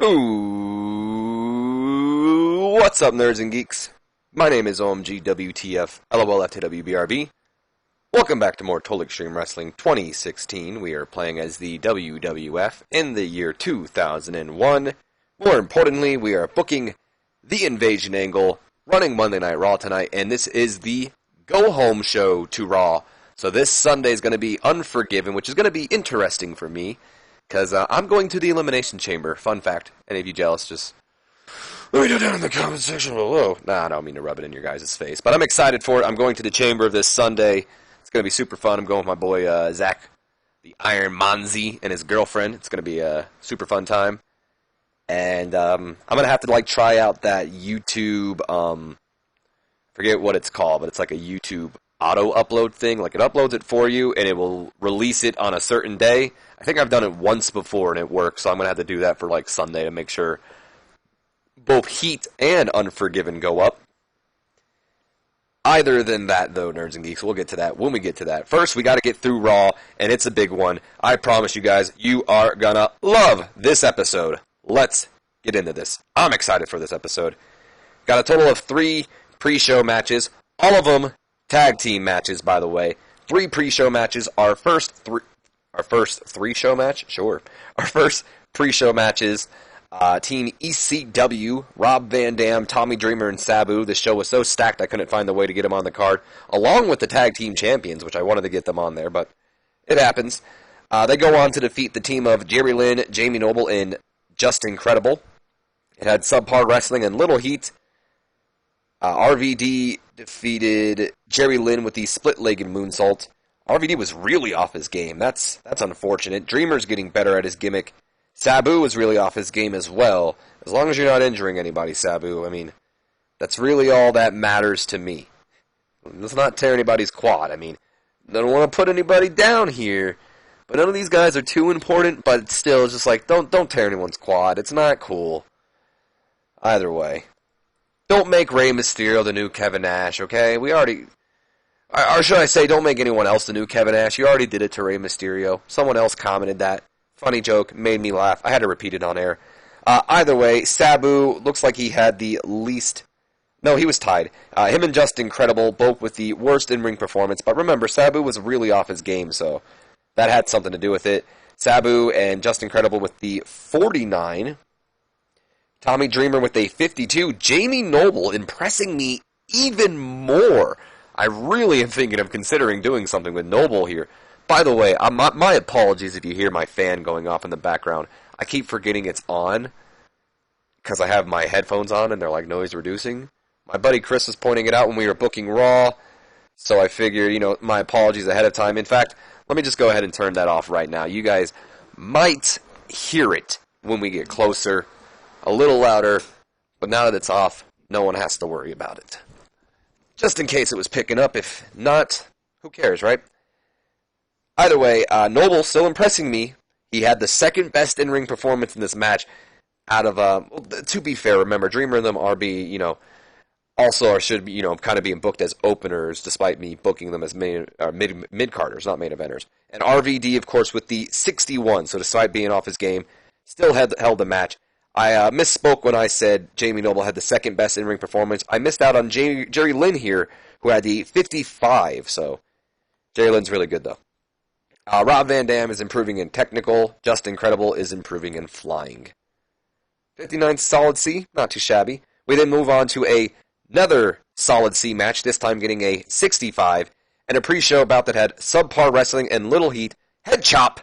Ooh, what's up, nerds and geeks? My name is OMG WTF LOLFTWBRB. Welcome back to more Total Extreme Wrestling 2016. We are playing as the WWF in the year 2001. More importantly, we are booking the Invasion angle, running Monday Night Raw tonight, and this is the go-home show to Raw. So this Sunday is going to be Unforgiven, which is going to be interesting for me, because I'm going to the Elimination Chamber. Fun fact. Any of you jealous, just let me know down in the comment section below. Nah, I don't mean to rub it in your guys' face, but I'm excited for it. I'm going to the Chamber this Sunday. It's going to be super fun. I'm going with my boy Zach, the Iron Manzi, and his girlfriend. It's going to be a super fun time. And I'm going to have to try out that YouTube, forget what it's called, but it's like a YouTube auto-upload thing. It uploads it for you, and it will release it on a certain day. I think I've done it once before, and it works, so I'm going to have to do that for Sunday to make sure both Heat and Unforgiven go up. Either than that, though, nerds and geeks, we'll get to that when we get to that. First, we got to get through Raw, and it's a big one. I promise you guys, you are gonna love this episode. Let's get into this. I'm excited for this episode. Got a total of 3 pre-show matches, all of them tag team matches, by the way. 3 pre-show matches. Our first 3-show match? Sure. Our first pre-show matches. Team ECW, Rob Van Dam, Tommy Dreamer, and Sabu. The show was so stacked I couldn't find the way to get them on the card, along with the tag team champions, which I wanted to get them on there, but it happens. They go on to defeat the team of Jerry Lynn, Jamie Noble, and Just Incredible. It had subpar wrestling and little heat. RVD defeated Jerry Lynn with the split-legged moonsault. RVD was really off his game. That's unfortunate. Dreamer's getting better at his gimmick. Sabu was really off his game as well. As long as you're not injuring anybody, Sabu, I mean, that's really all that matters to me. Let's not tear anybody's quad. I mean, I don't want to put anybody down here, but none of these guys are too important, but still, it's just don't tear anyone's quad. It's not cool. Either way. Don't make Rey Mysterio the new Kevin Nash, okay? Or should I say, don't make anyone else the new Kevin Nash. You already did it to Rey Mysterio. Someone else commented that. Funny joke, made me laugh. I had to repeat it on air. Either way, Sabu looks like he had the least... No, he was tied. Him and Just Incredible, both with the worst in-ring performance. But remember, Sabu was really off his game, so that had something to do with it. Sabu and Just Incredible with the 49. Tommy Dreamer with a 52. Jamie Noble impressing me even more. I really am thinking of considering doing something with Noble here. By the way, my apologies if you hear my fan going off in the background. I keep forgetting it's on because I have my headphones on and they're noise reducing. My buddy Chris was pointing it out when we were booking Raw, so I figured, my apologies ahead of time. In fact, let me just go ahead and turn that off right now. You guys might hear it when we get closer, a little louder, but now that it's off, no one has to worry about it. Just in case it was picking up. If not, who cares, right? Either way, Noble still impressing me. He had the second best in-ring performance in this match out of, to be fair, remember, Dreamer and them are also should be, kind of being booked as openers, despite me booking them as mid-carders, not main eventers. And RVD, of course, with the 61, so despite being off his game, still held the match. I misspoke when I said Jamie Noble had the second best in-ring performance. I missed out on Jerry Lynn here, who had the 55, so Jerry Lynn's really good, though. Rob Van Dam is improving in technical. Just Incredible is improving in flying. 59 solid C, not too shabby. We then move on to another solid C match, this time getting a 65, and a pre-show bout that had subpar wrestling and little heat. Head Chop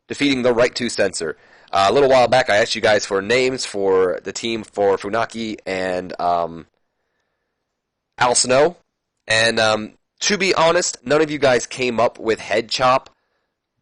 defeating the Right to Censor. A little while back, I asked you guys for names for the team for Funaki and Al Snow, and to be honest, none of you guys came up with Head Chop.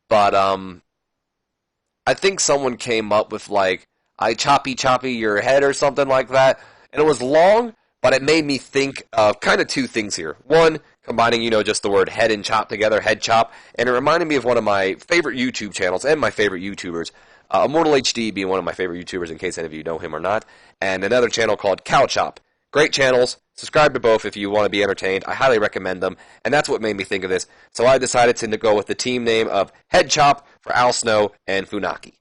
But I think someone came up with I choppy your head or something like that. And it was long, but it made me think of kind of 2 things here. One, combining, just the word head and chop together, Head Chop. And it reminded me of one of my favorite YouTube channels and my favorite YouTubers. Immortal HD being one of my favorite YouTubers, in case any of you know him or not. And another channel called Cow Chop. Great channels. Subscribe to both if you want to be entertained. I highly recommend them, and that's what made me think of this. So I decided to go with the team name of Head Chop for Al Snow and Funaki.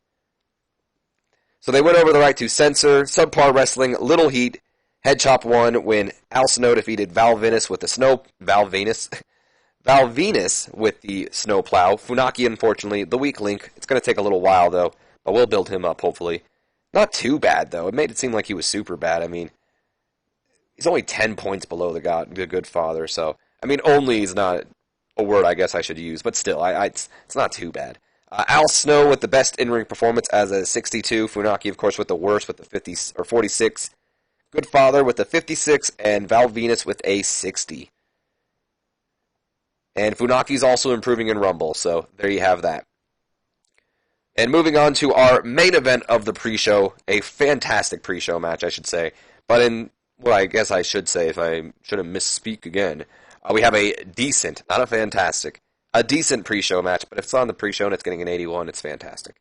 So they went over the right to censor, subpar wrestling, little heat, head chop won when Al Snow defeated Val Venus with the Val Venus with the snowplow. Funaki, unfortunately, the weak link. It's going to take a little while, though, but we'll build him up, hopefully. Not too bad, though. It made it seem like he was super bad. I mean, he's only 10 points below the good father, so... I mean, only is not a word I guess I should use, but still, it's not too bad. Al Snow with the best in-ring performance as a 62. Funaki, of course, with the worst with the 50 or 46. Good Father with the 56, and Val Venus with a 60. And Funaki's also improving in Rumble, so there you have that. And moving on to our main event of the pre-show, a fantastic pre-show match, I should say. But in, well, I guess I should say, if I shouldn't misspeak again, we have a decent, not a fantastic, a decent pre-show match, but if it's on the pre-show and it's getting an 81, it's fantastic.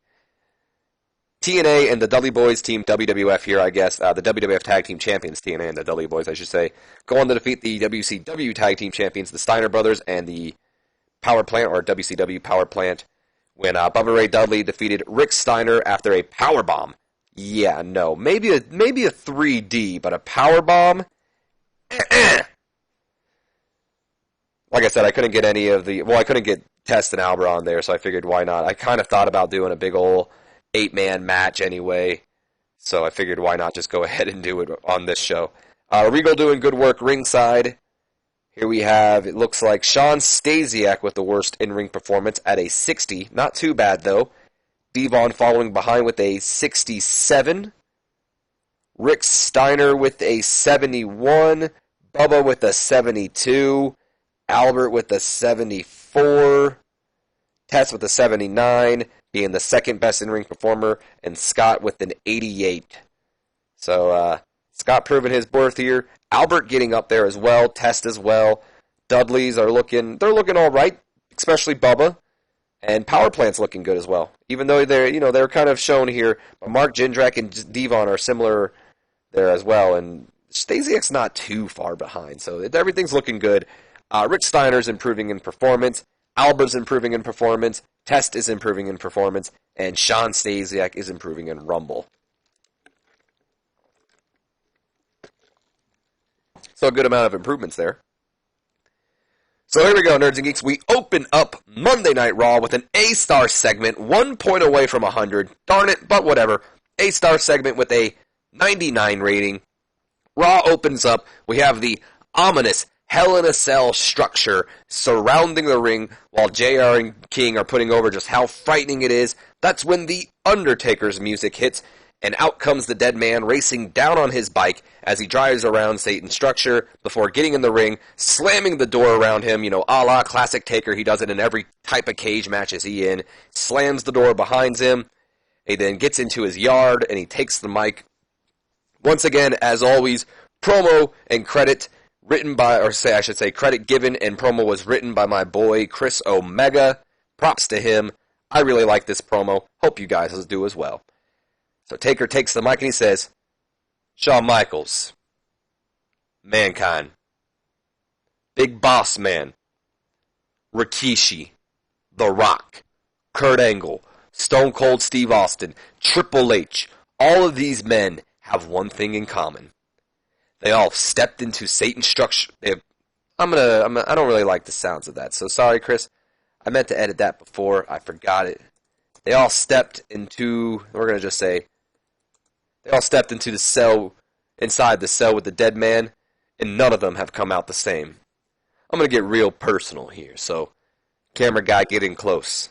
TNA and the Dudley Boys team, WWF here, I guess, the WWF Tag Team Champions, TNA and the Dudley Boys, I should say, go on to defeat the WCW Tag Team Champions, the Steiner Brothers, and the Power Plant, or WCW Power Plant, when Bubba Ray Dudley defeated Rick Steiner after a powerbomb. Yeah, no, maybe a 3D, but a powerbomb? Like I said, I couldn't get any of the... Well, I couldn't get Test and Albert on there, so I figured why not. I kind of thought about doing a big ol' 8-man match anyway, so I figured why not just go ahead and do it on this show. Regal doing good work ringside. Here we have, it looks like Sean Stasiak with the worst in-ring performance at a 60. Not too bad, though. Devon following behind with a 67. Rick Steiner with a 71. Bubba with a 72. Albert with a 74. Tess with a 79, being the second best in-ring performer, and Scott with an 88. So, Scott proving his worth here. Albert getting up there as well. Test as well. Dudleys are looking all right, especially Bubba. And Power Plant's looking good as well. Even though they're kind of shown here, but Mark Jindrak and Devon are similar there as well. And Stasiak's not too far behind, so everything's looking good. Rick Steiner's improving in performance. Albert's improving in performance. Test is improving in performance. And Sean Stasiak is improving in Rumble. So a good amount of improvements there. So here we go, Nerds and Geeks. We open up Monday Night Raw with an A-star segment, 1 point away from 100. Darn it, but whatever. A-star segment with a 99 rating. Raw opens up. We have the ominous Hell in a Cell structure surrounding the ring while JR and King are putting over just how frightening it is. That's when the Undertaker's music hits, and out comes the dead man racing down on his bike as he drives around Satan's structure before getting in the ring, slamming the door around him, a la classic Taker. He does it in every type of cage match is he in. Slams the door behind him. He then gets into his yard and he takes the mic. Once again, as always, promo and credit written by, credit given and promo was written by my boy Chris Omega. Props to him. I really like this promo. Hope you guys do as well. So Taker takes the mic and he says, Shawn Michaels, Mankind, Big Boss Man, Rikishi, The Rock, Kurt Angle, Stone Cold Steve Austin, Triple H, all of these men have one thing in common. They all stepped into Satan's structure. I don't really like the sounds of that, so sorry, Chris. I meant to edit that before. I forgot it. They all stepped into, we're going to just say, they all stepped into the cell, inside the cell with the dead man, and none of them have come out the same. I'm going to get real personal here, so camera guy, get in close.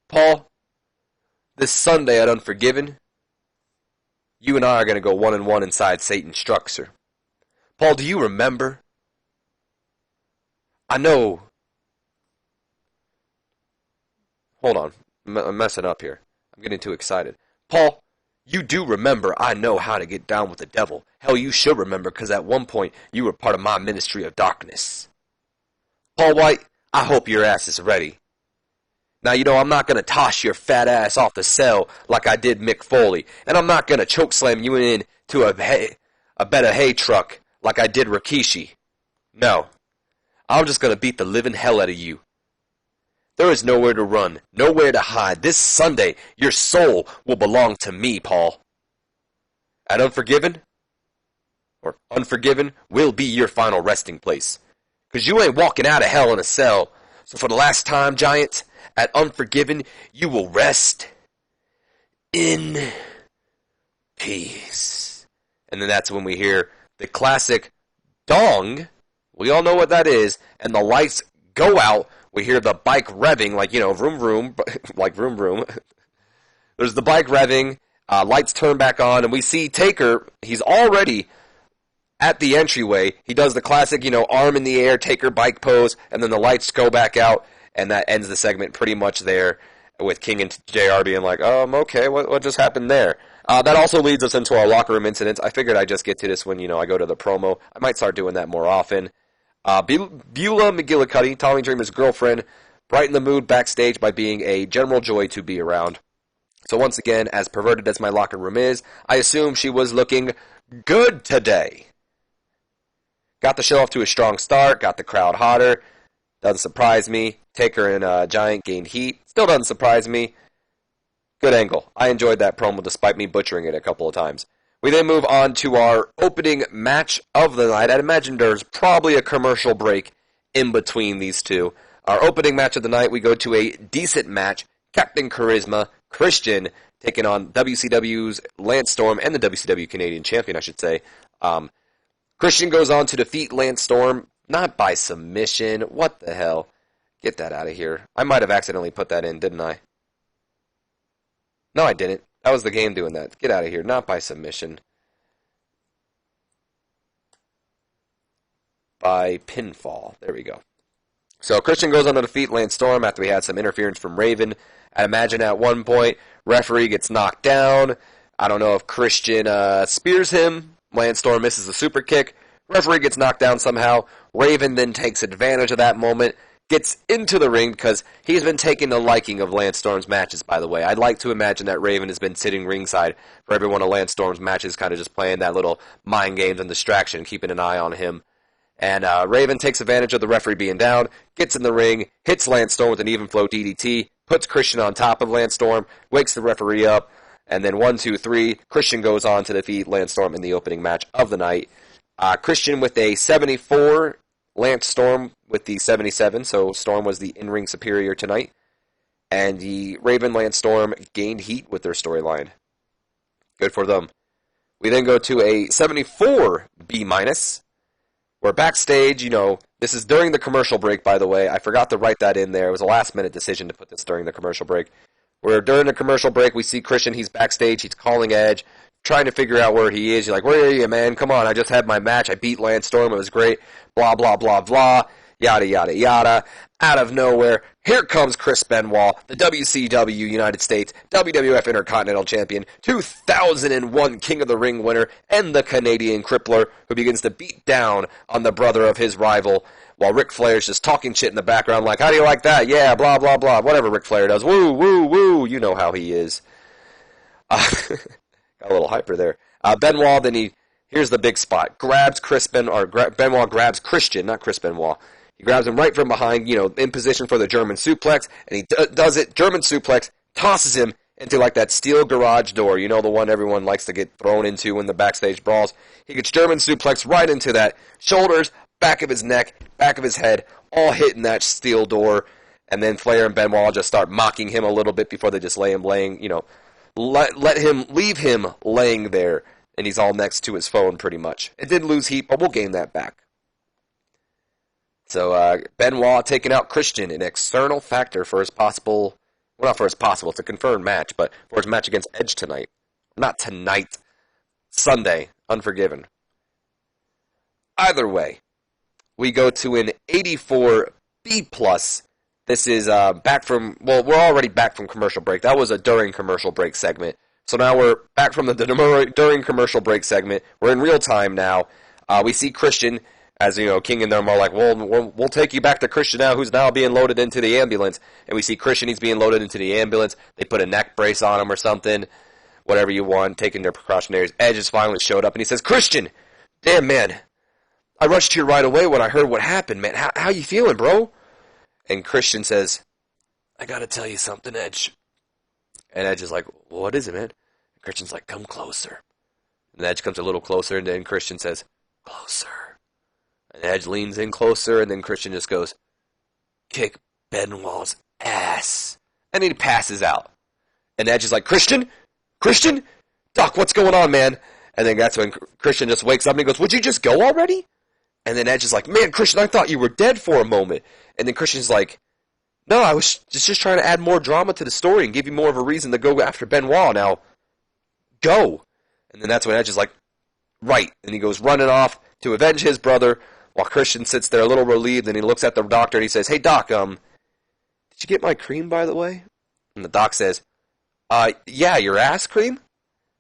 Paul, this Sunday at Unforgiven, you and I are going to go 1-1 inside Satan's structure. Paul, do you remember? I know. Hold on. I'm messing up here. I'm getting too excited. Paul, you do remember I know how to get down with the devil. Hell, you should remember, because at one point you were part of my ministry of darkness. Paul White, I hope your ass is ready. Now, I'm not going to toss your fat ass off the cell like I did Mick Foley. And I'm not going to chokeslam you into a bed of hay truck like I did Rikishi. No. I'm just going to beat the living hell out of you. There is nowhere to run, nowhere to hide. This Sunday, your soul will belong to me, Paul. At Unforgiven will be your final resting place. Because you ain't walking out of hell in a cell. So for the last time, Giant, at Unforgiven, you will rest in peace. And then that's when we hear the classic dong. We all know what that is. And the lights go out. We hear the bike revving, like, vroom, vroom, like vroom, vroom. There's the bike revving. Lights turn back on, and we see Taker. He's already at the entryway. He does the classic, arm in the air, Taker bike pose, and then the lights go back out, and that ends the segment pretty much there with King and JR being like, okay, what just happened there? That also leads us into our locker room incidents. I figured I'd just get to this when, I go to the promo. I might start doing that more often. Beulah McGillicuddy, Tommy Dreamer's girlfriend, brightened the mood backstage by being a general joy to be around. So once again, as perverted as my locker room is, I assume she was looking good today. Got the show off to a strong start, got the crowd hotter. Doesn't surprise me. Taker and Giant gained heat. Still doesn't surprise me. Good angle. I enjoyed that promo despite me butchering it a couple of times. We then move on to our opening match of the night. I'd imagine there's probably a commercial break in between these two. Our opening match of the night, we go to a decent match. Captain Charisma, Christian, taking on WCW's Lance Storm and the WCW Canadian Champion, I should say. Christian goes on to defeat Lance Storm, not by submission. What the hell? Get that out of here. I might have accidentally put that in, didn't I? No, I didn't. That was the game doing that. Get out of here. Not by submission. By pinfall. There we go. So Christian goes on to defeat Lance Storm after we had some interference from Raven. I imagine at one point, referee gets knocked down. I don't know if Christian spears him. Lance Storm misses a super kick. Referee gets knocked down somehow. Raven then takes advantage of that moment. Gets into the ring because he's been taking the liking of Lance Storm's matches, by the way. I'd like to imagine that Raven has been sitting ringside for every one of Lance Storm's matches, kind of just playing that little mind games and distraction, keeping an eye on him. And Raven takes advantage of the referee being down, gets in the ring, hits Lance Storm with an even flow DDT, puts Christian on top of Lance Storm, wakes the referee up, and then 1, 2, 3, Christian goes on to defeat Lance Storm in the opening match of the night. Christian with a 74, Lance Storm with the 77, so Storm was the in-ring superior tonight. And the Raven Lance Storm gained heat with their storyline. Good for them. We then go to a 74 B-. We're backstage, this is during the commercial break, by the way. I forgot to write that in there. It was a last-minute decision to put this during the commercial break. During the commercial break, we see Christian, he's backstage, he's calling Edge, trying to figure out where he is. You're like, where are you, man? Come on, I just had my match. I beat Lance Storm. It was great. Blah, blah, blah, blah. Yada, yada, yada. Out of nowhere, here comes Chris Benoit, the WCW United States WWF Intercontinental Champion, 2001 King of the Ring winner, and the Canadian Crippler, who begins to beat down on the brother of his rival, while Ric Flair's just talking shit in the background like, how do you like that? Yeah, blah, blah, blah. Whatever Ric Flair does. Woo, woo, woo. You know how he is. Got a little hyper there. Benoit, then here's the big spot. Benoit grabs Christian, not Chris Benoit. He grabs him right from behind, in position for the German suplex, and he does it, German suplex, tosses him into like that steel garage door, the one everyone likes to get thrown into in the backstage brawls. He gets German suplex right into that, shoulders, back of his neck, back of his head, all hitting that steel door, and then Flair and Benoit just start mocking him a little bit before they just leave him laying there, and he's all next to his phone pretty much. It did lose heat, but we'll gain that back. So Benoit taking out Christian, an external factor for his possible, well, not for his possible, it's a confirmed match, but for his match against Edge tonight. Not tonight, Sunday, Unforgiven. Either way, we go to an 84 B+. This is back from, well, we're already back from commercial break. That was a during commercial break segment. So now we're back from the during commercial break segment. We're in real time now. We see Christian, as King and them are like, we'll take you back to Christian now, who's now being loaded into the ambulance. And we see Christian, he's being loaded into the ambulance. They put a neck brace on him or something, whatever you want, taking their precautionaries. Edge has finally showed up, and he says, Christian, damn, man, I rushed here right away when I heard what happened, man. How you feeling, bro? And Christian says, I gotta tell you something, Edge. And Edge is like, what is it, man? And Christian's like, come closer. And Edge comes a little closer, and then Christian says, closer. And Edge leans in closer, and then Christian just goes, kick Benoit's ass. And he passes out. And Edge is like, Christian? Christian? Doc, what's going on, man? And then that's when Christian just wakes up and he goes, would you just go already? And then Edge is like, man, Christian, I thought you were dead for a moment. And then Christian's like, no, I was just trying to add more drama to the story and give you more of a reason to go after Benoit. Now, go. And then that's when Edge is like, right. And he goes running off to avenge his brother while Christian sits there a little relieved, and he looks at the doctor and he says, hey, Doc, did you get my cream, by the way? And the doc says, yeah, your ass cream?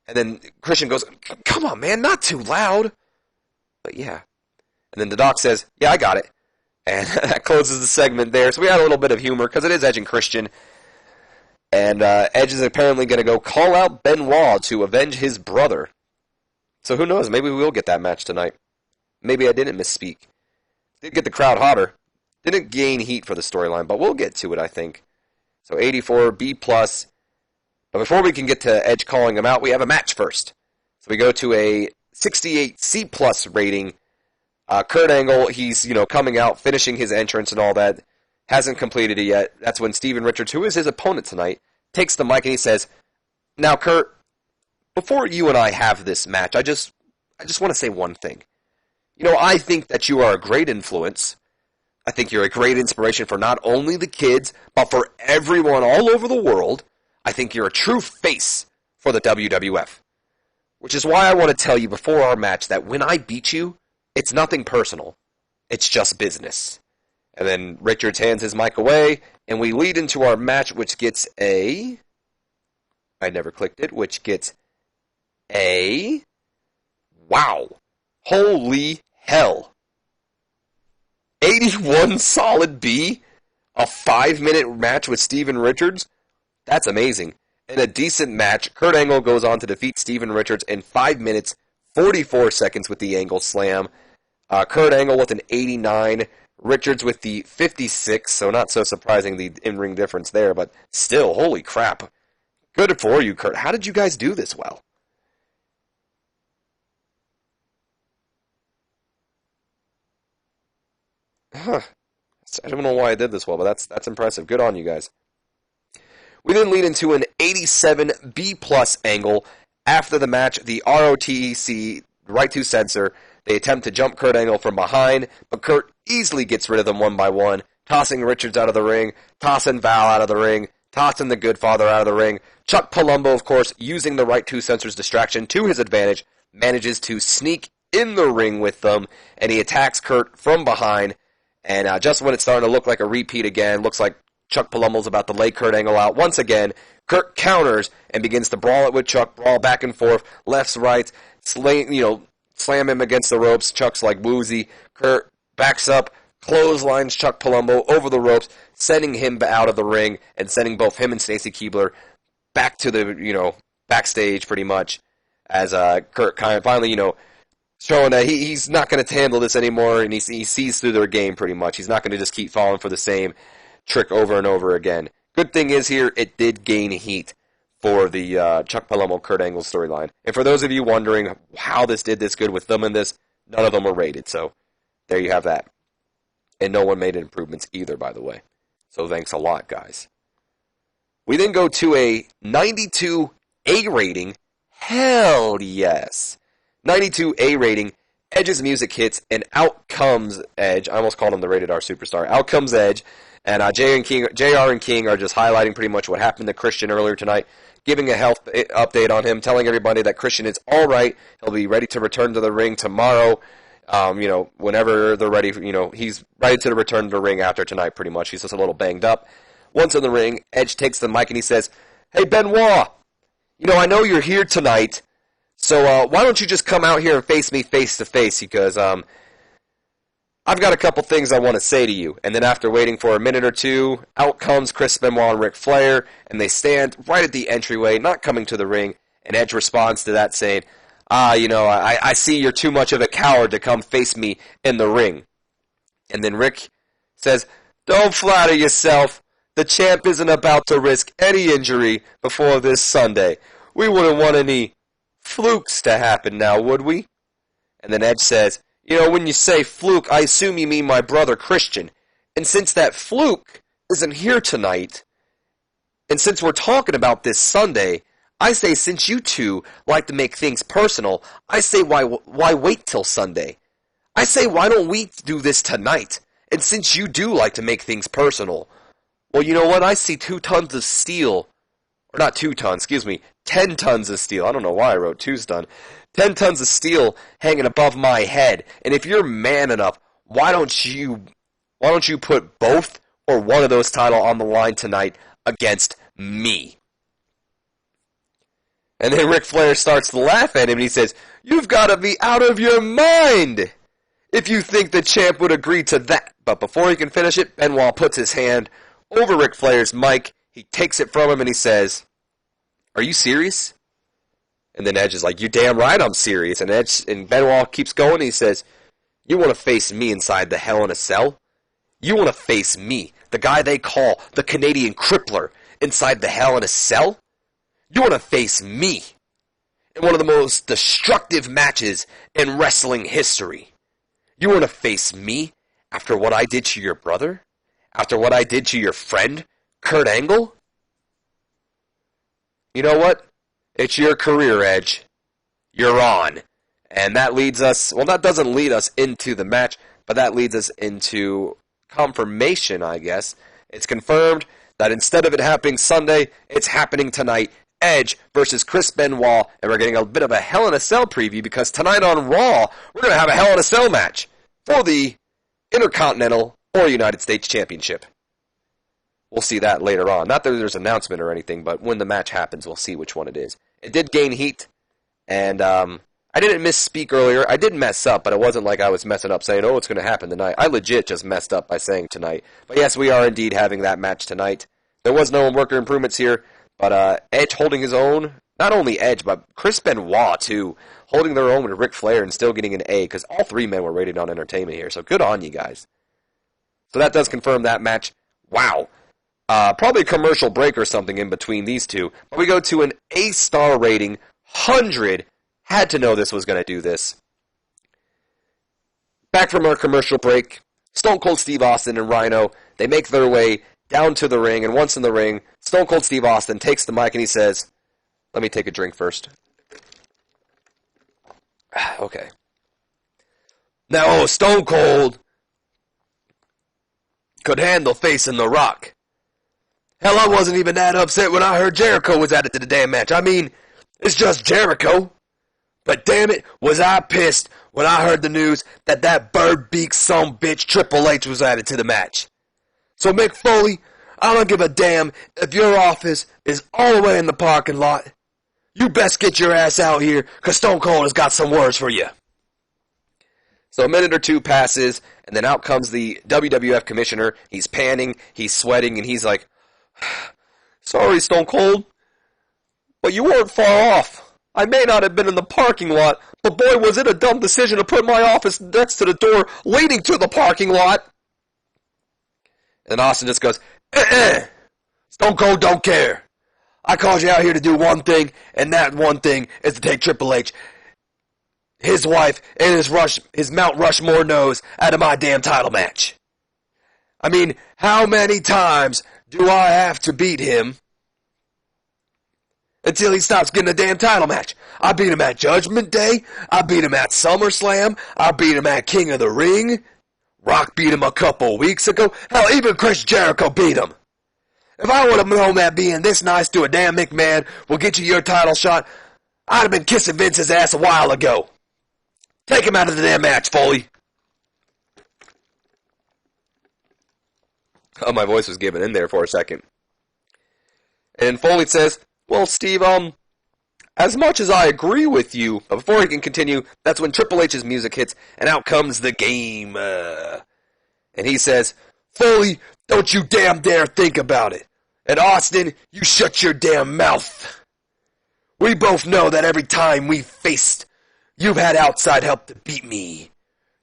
And then Christian goes, come on, man, not too loud. But yeah. And then the doc says, yeah, I got it. And that closes the segment there. So we had a little bit of humor because it is Edge and Christian. And Edge is apparently going to go call out Benoit to avenge his brother. So who knows? Maybe we will get that match tonight. Maybe I didn't misspeak. Did get the crowd hotter. Didn't gain heat for the storyline, but we'll get to it, I think. So 84, B+. But before we can get to Edge calling him out, we have a match first. So we go to a 68 C+ rating. Kurt Angle, he's, coming out, finishing his entrance and all that. Hasn't completed it yet. That's when Steven Richards, who is his opponent tonight, takes the mic and he says, now, Kurt, before you and I have this match, I just want to say one thing. I think that you are a great influence. I think you're a great inspiration for not only the kids, but for everyone all over the world. I think you're a true face for the WWF. Which is why I want to tell you before our match that when I beat you, it's nothing personal. It's just business. And then Richards hands his mic away, and we lead into our match, which gets a... I never clicked it, which gets a... Wow. Holy hell. 81 solid B? A 5-minute match with Steven Richards? That's amazing. In a decent match, Kurt Angle goes on to defeat Steven Richards in 5 minutes, 44 seconds with the Angle Slam. Kurt Angle with an 89, Richards with the 56, so not so surprising the in-ring difference there, but still, holy crap. Good for you, Kurt. How did you guys do this well? Huh. I don't know why I did this well, but that's impressive. Good on you guys. We then lead into an 87 B+ angle. After the match, the ROTC, right to censor, they attempt to jump Kurt Angle from behind, but Kurt easily gets rid of them one by one, tossing Richards out of the ring, tossing Val out of the ring, tossing the Goodfather out of the ring. Chuck Palumbo, of course, using the right to censor's distraction to his advantage, manages to sneak in the ring with them, and he attacks Kurt from behind. And just when it's starting to look like a repeat again, looks like Chuck Palumbo's about to lay Kurt Angle out once again. Kurt counters and begins to brawl it with Chuck, brawl back and forth, lefts, rights, slam him against the ropes. Chuck's like woozy. Kurt backs up, clotheslines Chuck Palumbo over the ropes, sending him out of the ring and sending both him and Stacy Keibler back to the, backstage pretty much as Kurt kind of finally, showing that he's not going to handle this anymore, and he sees through their game pretty much. He's not going to just keep falling for the same trick over and over again. Good thing is here, it did gain heat for the Chuck Palumbo Kurt Angle storyline. And for those of you wondering how this did this good with them in this, none of them were rated. So there you have that. And no one made improvements either, by the way. So thanks a lot, guys. We then go to a 92 A rating. Hell yes. 92 A rating. Edge's music hits, and out comes Edge. I almost called him the Rated R Superstar. Out comes Edge. And JR and King are just highlighting pretty much what happened to Christian earlier tonight, giving a health update on him, telling everybody that Christian is all right. He'll be ready to return to the ring tomorrow. Whenever they're ready, he's ready to return to the ring after tonight pretty much. He's just a little banged up. Once in the ring, Edge takes the mic and he says, "Hey, Benoit, I know you're here tonight, so why don't you just come out here and face me face to face, because I've got a couple things I want to say to you." And then after waiting for a minute or two, out comes Chris Benoit and Ric Flair, and they stand right at the entryway, not coming to the ring, and Edge responds to that saying, I see you're too much of a coward to come face me in the ring. And then Rick says, "Don't flatter yourself. The champ isn't about to risk any injury before this Sunday. We wouldn't want any flukes to happen now, would we? And then Edge says, you know, when you say fluke, I assume you mean my brother Christian. And since that fluke isn't here tonight, and since we're talking about this Sunday, I say since you two like to make things personal, I say why wait till Sunday? I say why don't we do this tonight? And since you do like to make things personal, well, you know what? I see 2 tons of steel, or not 2 tons, 10 tons of steel. I don't know why I wrote 2's done. 10 tons of steel hanging above my head. And if you're man enough, why don't you put both or one of those titles on the line tonight against me? And then Ric Flair starts to laugh at him and he says, you've got to be out of your mind if you think the champ would agree to that. But before he can finish it, Benoit puts his hand over Ric Flair's mic. He takes it from him and he says, are you serious? And then Edge is like, you damn right I'm serious. And Benoit keeps going and he says, you want to face me inside the Hell in a Cell? You want to face me, the guy they call the Canadian Crippler, inside the Hell in a Cell? You want to face me in one of the most destructive matches in wrestling history? You want to face me after what I did to your brother? After what I did to your friend, Kurt Angle? You know what? It's your career, Edge. You're on. And that leads us, well, that doesn't lead us into the match, but that leads us into confirmation, I guess. It's confirmed that instead of it happening Sunday, it's happening tonight. Edge versus Chris Benoit, and we're getting a bit of a Hell in a Cell preview because tonight on Raw, we're going to have a Hell in a Cell match for the Intercontinental or United States Championship. We'll see that later on. Not that there's an announcement or anything, but when the match happens, we'll see which one it is. It did gain heat, and I didn't misspeak earlier. I did mess up, but it wasn't like I was messing up saying, oh, it's going to happen tonight. I legit just messed up by saying tonight. But yes, we are indeed having that match tonight. There was no worker improvements here, but Edge holding his own. Not only Edge, but Chris Benoit, too, holding their own with Ric Flair and still getting an A, because all 3 men were rated on entertainment here, so good on you guys. So that does confirm that match. Wow. Probably a commercial break or something in between these two. But we go to an A-star rating, 100. Had to know this was going to do this. Back from our commercial break, Stone Cold Steve Austin and Rhino, they make their way down to the ring, and once in the ring, Stone Cold Steve Austin takes the mic and he says, let me take a drink first. Okay. Now, Stone Cold could handle facing The Rock. Hell, I wasn't even that upset when I heard Jericho was added to the damn match. I mean, it's just Jericho. But damn it, was I pissed when I heard the news that that bird-beak son-bitch Triple H was added to the match. So Mick Foley, I don't give a damn if your office is all the way in the parking lot. You best get your ass out here, because Stone Cold has got some words for you. So a minute or two passes, and then out comes the WWF commissioner. He's panning, he's sweating, and he's like, sorry, Stone Cold, but you weren't far off. I may not have been in the parking lot, but boy, was it a dumb decision to put my office next to the door leading to the parking lot. And Austin just goes, Stone Cold don't care. I called you out here to do one thing, and that one thing is to take Triple H, his wife, and his Mount Rushmore nose out of my damn title match. I mean, how many times do I have to beat him until he stops getting a damn title match? I beat him at Judgment Day. I beat him at SummerSlam. I beat him at King of the Ring. Rock beat him a couple weeks ago. Hell, even Chris Jericho beat him. If I would have known that being this nice to a damn McMahon will get you your title shot, I'd have been kissing Vince's ass a while ago. Take him out of the damn match, Foley. Oh, my voice was giving in there for a second. And Foley says, well, Steve, as much as I agree with you, but before he can continue, that's when Triple H's music hits, and out comes the game. And he says, Foley, don't you damn dare think about it. And Austin, you shut your damn mouth. We both know that every time we've faced, you've had outside help to beat me.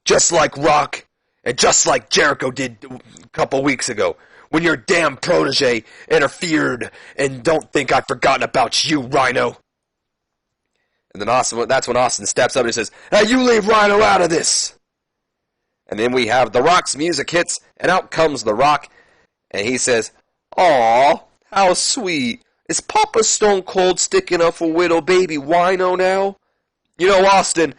Just like Rock, and just like Jericho did a couple weeks ago. when your damn protege interfered, and don't think I've forgotten about you, Rhino. And then that's when Austin steps up and he says, hey, you leave Rhino out of this. And then we have The Rock's music hits, and out comes The Rock, and he says, aw, how sweet. Is Papa Stone Cold sticking up for little baby Rhino now? You know, Austin,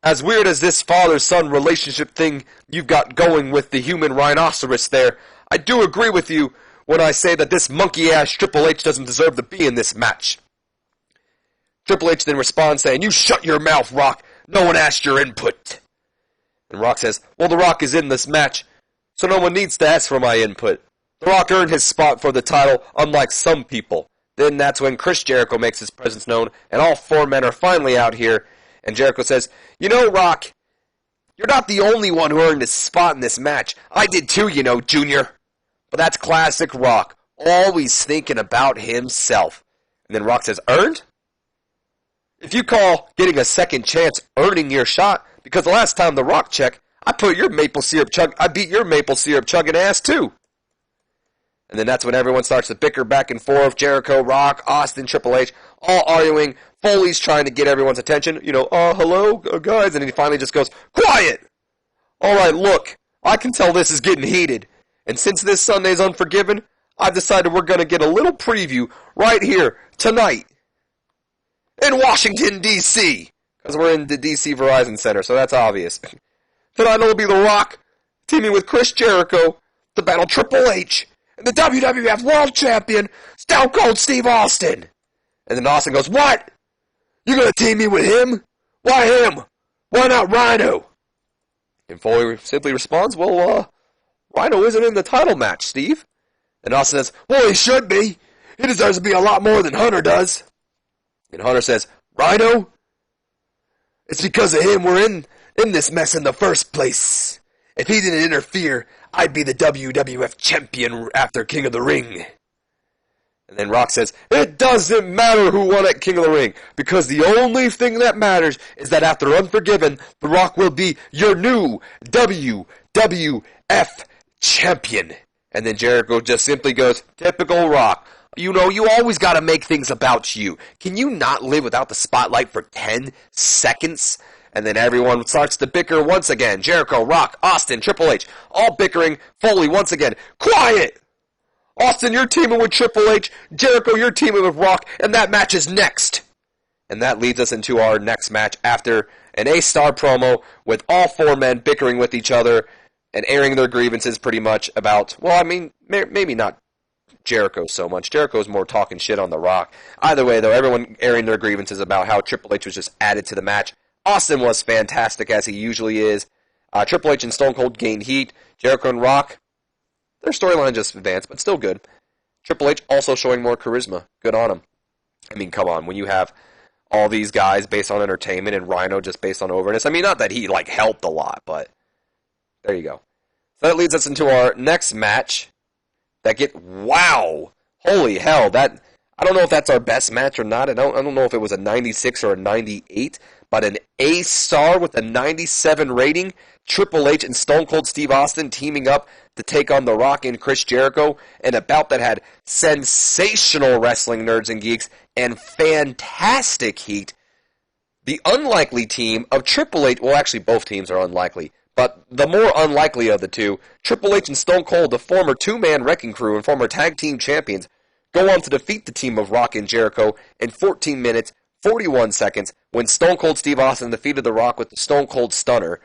as weird as this father-son relationship thing you've got going with the human rhinoceros there, I do agree with you when I say that this monkey-ass Triple H doesn't deserve to be in this match. Triple H then responds saying, you shut your mouth, Rock. No one asked your input. And Rock says, well, The Rock is in this match, so no one needs to ask for my input. The Rock earned his spot for the title, unlike some people. Then that's when Chris Jericho makes his presence known, and all four men are finally out here. And Jericho says, you know, Rock, you're not the only one who earned his spot in this match. I did too, you know, Junior. But that's classic Rock, always thinking about himself. And then Rock says, earned? If you call getting a second chance earning your shot, because the last time The Rock checked, I beat your maple syrup chugging ass too. And then that's when everyone starts to bicker back and forth. Jericho, Rock, Austin, Triple H, all arguing. Foley's trying to get everyone's attention. You know, hello, guys. And he finally just goes, quiet! All right, look, I can tell this is getting heated. And since this Sunday's Unforgiven, I've decided we're going to get a little preview right here, tonight, in Washington, D.C. Because we're in the D.C. Verizon Center, so that's obvious. Tonight it'll be The Rock teaming with Chris Jericho to battle Triple H and the WWF World Champion, Stone Cold Steve Austin. And then Austin goes, what? You gonna team me with him? Why him? Why not Rhino? And Foley simply responds, well, Rhino isn't in the title match, Steve. And Austin says, well, he should be. He deserves to be a lot more than Hunter does. And Hunter says, Rhino? It's because of him we're in this mess in the first place. If he didn't interfere, I'd be the WWF champion after King of the Ring. And then Rock says, it doesn't matter who won at King of the Ring, because the only thing that matters is that after Unforgiven, The Rock will be your new WWF champion. And then Jericho just simply goes, typical Rock. You know, you always got to make things about you. Can you not live without the spotlight for 10 seconds? And then everyone starts to bicker once again. Jericho, Rock, Austin, Triple H, all bickering. Foley once again, quiet! Austin, you're teaming with Triple H. Jericho, you're teaming with Rock. And that match is next. And that leads us into our next match after an A-star promo with all four men bickering with each other and airing their grievances pretty much about, well, I mean, maybe not Jericho so much. Jericho's more talking shit on The Rock. Either way, though, everyone airing their grievances about how Triple H was just added to the match. Austin was fantastic, as he usually is. Triple H and Stone Cold gained heat. Jericho and Rock, their storyline just advanced, but still good. Triple H also showing more charisma. Good on him. I mean, come on, when you have all these guys based on entertainment and Rhino just based on overness. I mean, not that he, helped a lot, but there you go. So that leads us into our next match. Wow! Holy hell, that... I don't know if that's our best match or not. I don't know if it was a 96 or a 98, but an A-star with a 97 rating. Triple H and Stone Cold Steve Austin teaming up to take on The Rock and Chris Jericho in a bout that had sensational wrestling nerds and geeks and fantastic heat. The unlikely team of Triple H, well, actually both teams are unlikely, but the more unlikely of the two, Triple H and Stone Cold, the former two-man wrecking crew and former tag team champions, go on to defeat the team of Rock and Jericho in 14 minutes, 41 seconds, when Stone Cold Steve Austin defeated The Rock with the Stone Cold Stunner.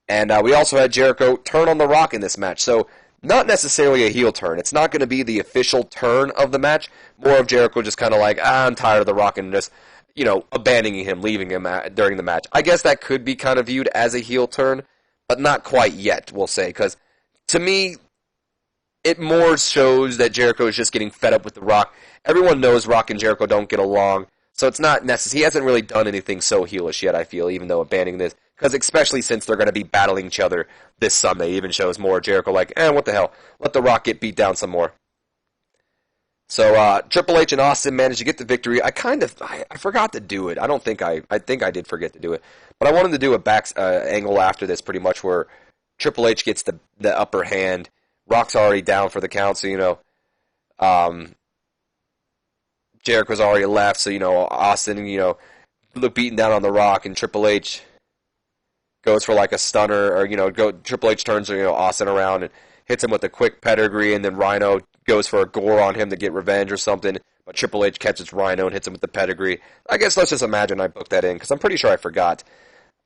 And we also had Jericho turn on The Rock in this match, so not necessarily a heel turn. It's not going to be the official turn of the match, more of Jericho just kind of I'm tired of The Rock and just, abandoning him, leaving him during the match. I guess that could be kind of viewed as a heel turn, but not quite yet, we'll say, because to me, it more shows that Jericho is just getting fed up with The Rock. Everyone knows Rock and Jericho don't get along, so it's not necessary. He hasn't really done anything so heelish yet, I feel, even though abandoning this. Because especially since they're going to be battling each other this Sunday, even shows more Jericho what the hell? Let The Rock get beat down some more. So Triple H and Austin managed to get the victory. I forgot to do it. I think I did forget to do it. But I wanted to do a back angle after this pretty much where Triple H gets the upper hand. Rock's already down for the count, so, Jericho's already left, so, Austin, look beating down on the Rock, and Triple H goes for like a stunner, or, Triple H turns, Austin around and hits him with a quick pedigree, and then Rhino goes for a gore on him to get revenge or something, but Triple H catches Rhino and hits him with the pedigree. I guess let's just imagine I booked that in, because I'm pretty sure I forgot.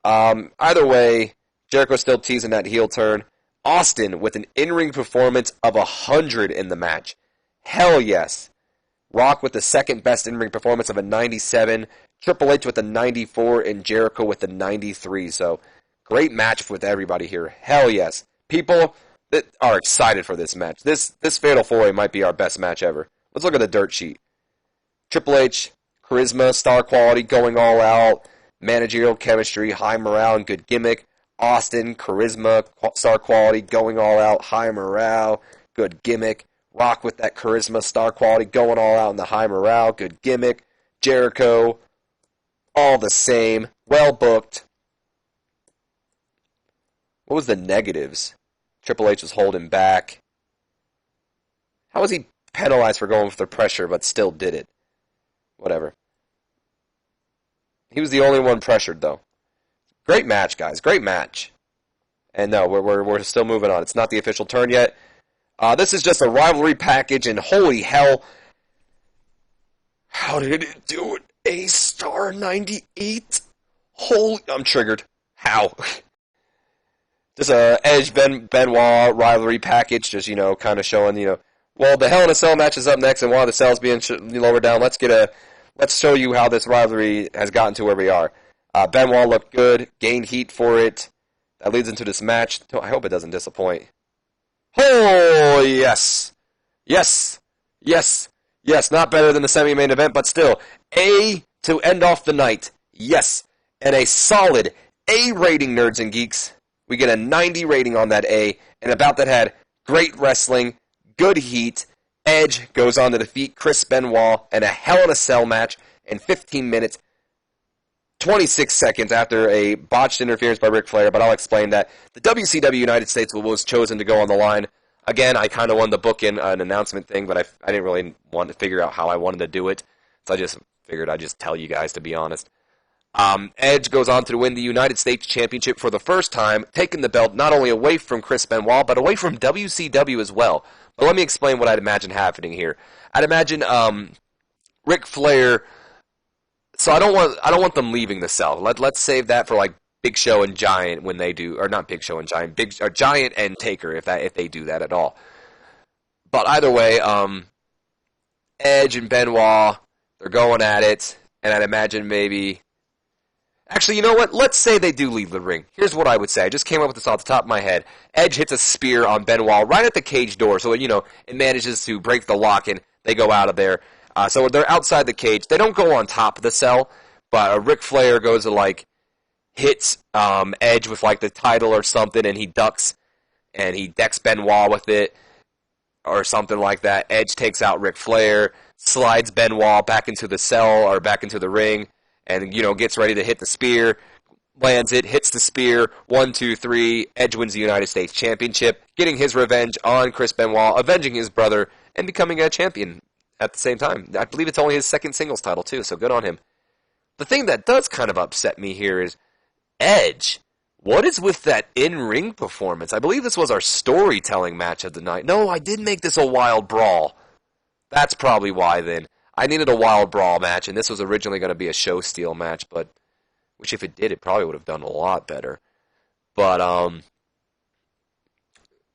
Either way, Jericho's still teasing that heel turn. Austin with an in-ring performance of 100 in the match. Hell yes. Rock with the second best in-ring performance of a 97. Triple H with a 94, and Jericho with a 93. So, great match with everybody here. Hell yes. People that are excited for this match. This Fatal 4-Way might be our best match ever. Let's look at the dirt sheet. Triple H, charisma, star quality, going all out, managerial chemistry, high morale, and good gimmick. Austin, charisma, star quality, going all out, high morale, good gimmick. Rock with that charisma, star quality, going all out, and the high morale, good gimmick. Jericho, all the same, well booked. What was the negatives? Triple H was holding back. How was he penalized for going for the pressure, but still did it? Whatever. He was the only one pressured, though. Great match, guys. Great match. And no, we're still moving on. It's not the official turn yet. This is just a rivalry package, and holy hell, how did it do it? A-star 98? Holy, I'm triggered. How? Just a Edge Benoit rivalry package, just, kind of showing, well, the Hell in a Cell match is up next, and while the cell's being lowered down, let's show you how this rivalry has gotten to where we are. Benoit looked good, gained heat for it. That leads into this match. I hope it doesn't disappoint. Oh, yes. Yes. Yes. Yes, not better than the semi-main event, but still. A to end off the night. Yes. And a solid A rating, nerds and geeks. We get a 90 rating on that A. And about that had great wrestling, good heat. Edge goes on to defeat Chris Benoit in a Hell in a Cell match in 15 minutes. 26 seconds after a botched interference by Ric Flair, but I'll explain that. The WCW United States was chosen to go on the line. Again, I kind of wanted to book in an announcement thing, but I didn't really want to figure out how I wanted to do it, so I just figured I'd just tell you guys, to be honest. Edge goes on to win the United States Championship for the first time, taking the belt not only away from Chris Benoit, but away from WCW as well. But let me explain what I'd imagine happening here. I'd imagine Ric Flair. So I don't want them leaving the cell. Let's save that for like Big Show and Giant when they do, or not Big Show and Giant, Giant and Taker if they do that at all. But either way, Edge and Benoit, they're going at it, and I'd imagine maybe. Actually, you know what? Let's say they do leave the ring. Here's what I would say. I just came up with this off the top of my head. Edge hits a spear on Benoit right at the cage door, so it manages to break the lock and they go out of there. So they're outside the cage. They don't go on top of the cell, but Ric Flair goes to hits Edge with the title or something, and he ducks, and he decks Benoit with it, or something like that. Edge takes out Ric Flair, slides Benoit back into the cell or back into the ring, and gets ready to hit the spear, lands it, hits the spear. 1, 2, 3. Edge wins the United States Championship, getting his revenge on Chris Benoit, avenging his brother, and becoming a champion. At the same time, I believe it's only his second singles title, too, so good on him. The thing that does kind of upset me here is Edge. What is with that in-ring performance? I believe this was our storytelling match of the night. No, I did make this a wild brawl. That's probably why, then. I needed a wild brawl match, and this was originally going to be a show steal match, but which if it did, it probably would have done a lot better. But,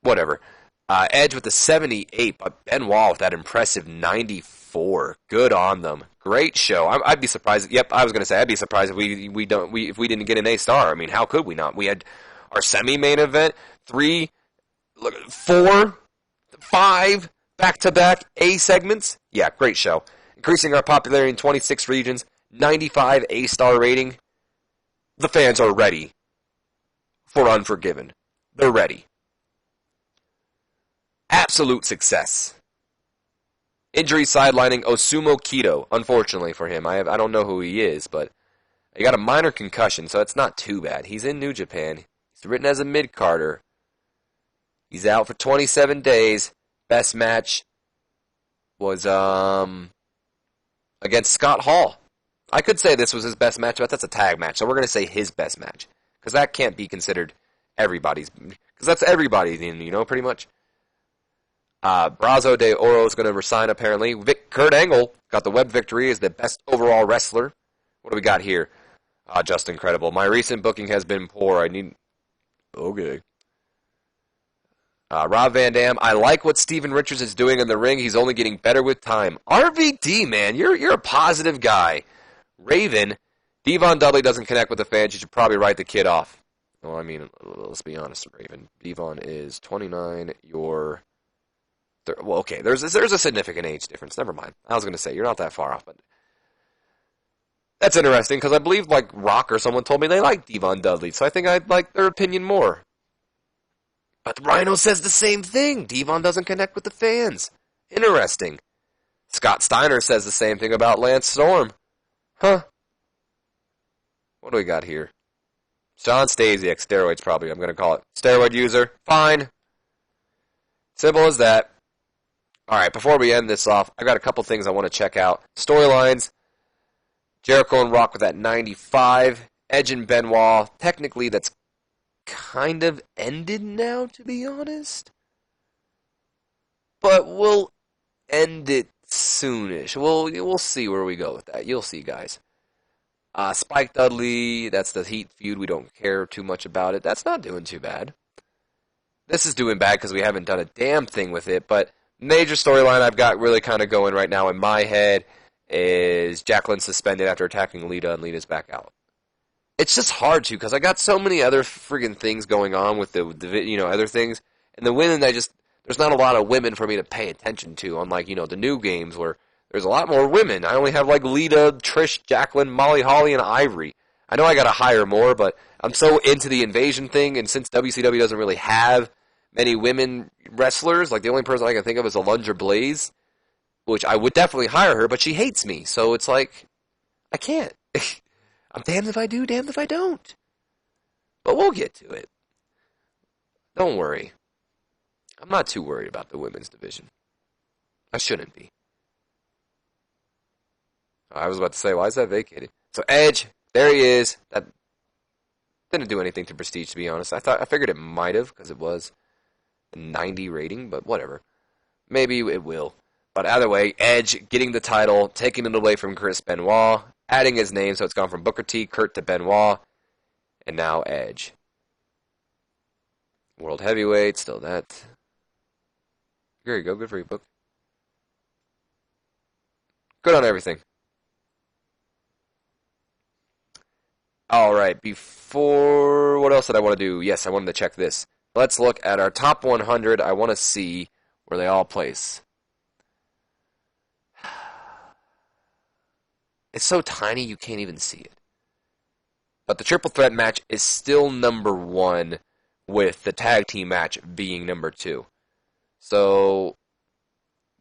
whatever. Edge with the 78, but Benoit with that impressive 94. Good on them. Great show. I'd be surprised. Yep, I was going to say I'd be surprised if we didn't get an A-star. I mean, how could we not? We had our semi-main event, 3, 4, 5 back-to-back A segments. Yeah, great show. Increasing our popularity in 26 regions, 95 A-star rating. The fans are ready for Unforgiven. They're ready. Absolute success. Injury sidelining Osumo Kido, unfortunately for him. I don't know who he is, but he got a minor concussion, so it's not too bad. He's in New Japan. He's written as a mid-carder. He's out for 27 days. Best match was against Scott Hall. I could say this was his best match, but that's a tag match, so we're going to say his best match. Because that can't be considered everybody's. Because that's everybody's, pretty much. Brazo de Oro is going to resign, apparently. Kurt Angle got the web victory as the best overall wrestler. What do we got here? Just incredible. My recent booking has been poor. I need... Okay. Rob Van Dam, I like what Steven Richards is doing in the ring. He's only getting better with time. RVD, man, you're a positive guy. Raven, Devon Dudley doesn't connect with the fans. You should probably write the kid off. Well, I mean, let's be honest, Raven. Devon is 29. You're... Well, okay, there's a significant age difference. Never mind. I was going to say, you're not that far off, but... That's interesting, because I believe, Rock or someone told me they like Devon Dudley, so I think I'd like their opinion more. But Rhino says the same thing. Devon doesn't connect with the fans. Interesting. Scott Steiner says the same thing about Lance Storm. Huh. What do we got here? John Stasiak, steroids probably, I'm going to call it. Steroid user. Fine. Simple as that. Alright, before we end this off, I got a couple things I want to check out. Storylines. Jericho and Rock with that 95. Edge and Benoit. Technically, that's kind of ended now, to be honest. But we'll end it soonish. We'll see where we go with that. You'll see, guys. Spike Dudley, that's the Heat feud. We don't care too much about it. That's not doing too bad. This is doing bad because we haven't done a damn thing with it. But major storyline I've got really kind of going right now in my head is Jacqueline suspended after attacking Lita, and Lita's back out. It's just hard to, because I got so many other friggin' things going on with the other things, and the women, there's not a lot of women for me to pay attention to, unlike, the new games where there's a lot more women. I only have, Lita, Trish, Jacqueline, Molly Holly, and Ivory. I know I gotta hire more, but I'm so into the invasion thing, and since WCW doesn't really have many women wrestlers, the only person I can think of is Alundra Blaze, which I would definitely hire her, but she hates me, so it's I can't. I'm damned if I do, damned if I don't. But we'll get to it. Don't worry. I'm not too worried about the women's division. I shouldn't be. I was about to say, why is that vacated? So Edge, there he is. That didn't do anything to Prestige, to be honest. I figured it might have, because it was a 90 rating, but whatever. Maybe it will. But either way, Edge getting the title, taking it away from Chris Benoit, adding his name, so it's gone from Booker T, Kurt to Benoit, and now Edge. World Heavyweight, still that. There you go, good for you, Book. Good on everything. Alright, before... What else did I want to do? Yes, I wanted to check this. Let's look at our top 100. I want to see where they all place. It's so tiny you can't even see it. But the triple threat match is still number 1, with the tag team match being number 2. So,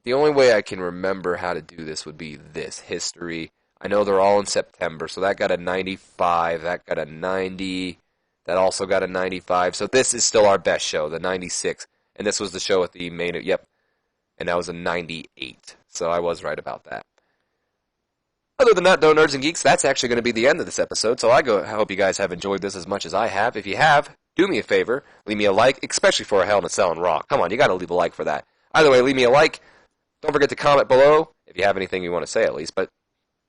the only way I can remember how to do this would be this, history. I know they're all in September, so that got a 95, that got a 90, that also got a 95. So this is still our best show, the 96. And this was the show at the main, yep, and that was a 98. So I was right about that. Other than that, though, Nerds and Geeks, that's actually going to be the end of this episode, so I hope you guys have enjoyed this as much as I have. If you have, do me a favor, leave me a like, especially for a Hell in a Cell and Raw. Come on, you got to leave a like for that. Either way, leave me a like. Don't forget to comment below, if you have anything you want to say at least, but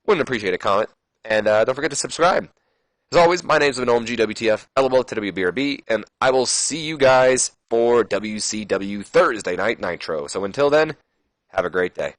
wouldn't appreciate a comment. And don't forget to subscribe. As always, my name's Benoit, GWTF, LOL to WBRB, and I will see you guys for WCW Thursday Night Nitro. So until then, have a great day.